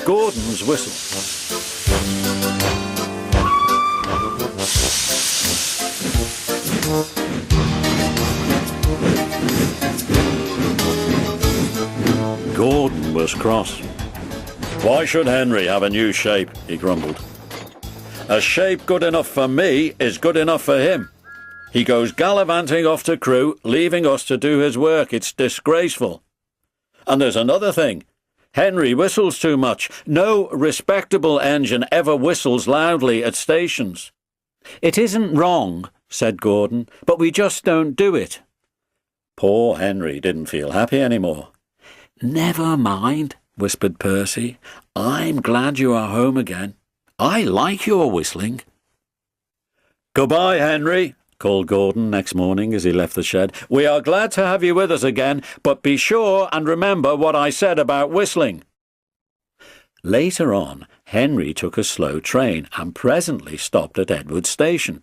Gordon's whistle. Gordon was cross. "Why should Henry have a new shape?" he grumbled. "A shape good enough for me is good enough for him. He goes gallivanting off to Crewe, leaving us to do his work. It's disgraceful. And there's another thing. Henry whistles too much. No respectable engine ever whistles loudly at stations." "It isn't wrong," said Gordon, "but we just don't do it." Poor Henry didn't feel happy anymore. "Never mind," whispered Percy. "I'm glad you are home again. I like your whistling." "Goodbye, Henry," called Gordon next morning as he left the shed. "We are glad to have you with us again, but be sure and remember what I said about whistling." Later on, Henry took a slow train and presently stopped at Edward's station.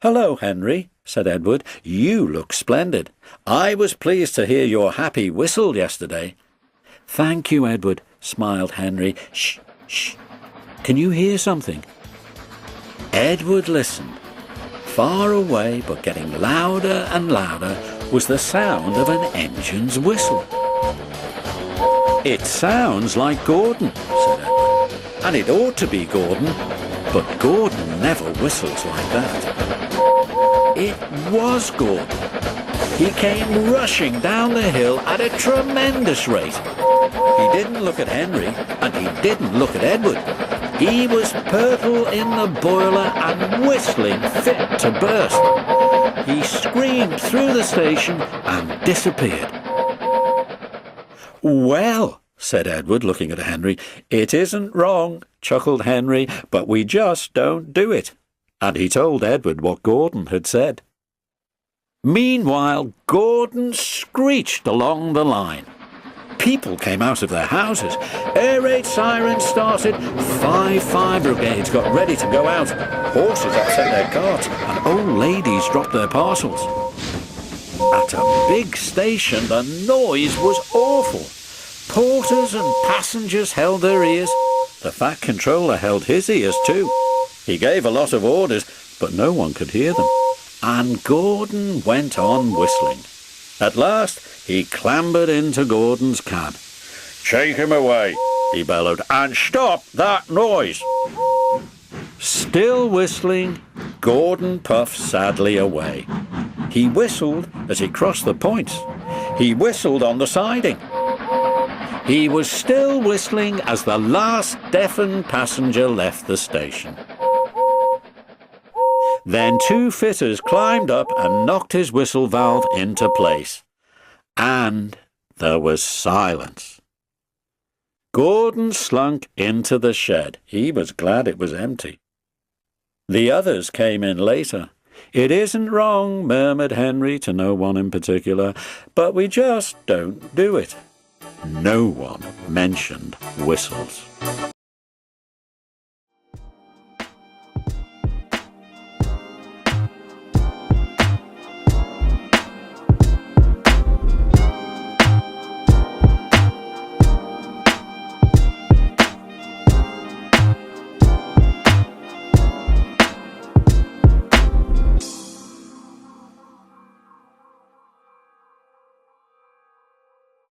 "Hello, Henry," said Edward. "You look splendid. I was pleased to hear your happy whistle yesterday." "Thank you, Edward," smiled Henry. "Shh, shh. Can you hear something?" Edward listened. Far away, but getting louder and louder, was the sound of an engine's whistle. "It sounds like Gordon," said Edward, "and it ought to be Gordon, but Gordon never whistles like that." It was Gordon. He came rushing down the hill at a tremendous rate. He didn't look at Henry, and he didn't look at Edward. He was purple in the boiler and whistling fit to burst. He screamed through the station and disappeared. "Well," said Edward, looking at Henry, "it isn't wrong," chuckled Henry, "but we just don't do it." And he told Edward what Gordon had said. Meanwhile, Gordon screeched along the line. People came out of their houses. Air raid sirens started. 5 fire brigades got ready to go out. Horses upset their carts, and old ladies dropped their parcels. At a big station, the noise was awful. Porters and passengers held their ears. The Fat Controller held his ears too. He gave a lot of orders, but no one could hear them. And Gordon went on whistling. At last, he clambered into Gordon's cab. "Take him away," he bellowed, "and stop that noise." Still whistling, Gordon puffed sadly away. He whistled as he crossed the points. He whistled on the siding. He was still whistling as the last deafened passenger left the station. Then 2 fitters climbed up and knocked his whistle valve into place. And there was silence. Gordon slunk into the shed. He was glad it was empty. The others came in later. "It isn't wrong," murmured Henry to no one in particular, "but we just don't do it." No one mentioned whistles.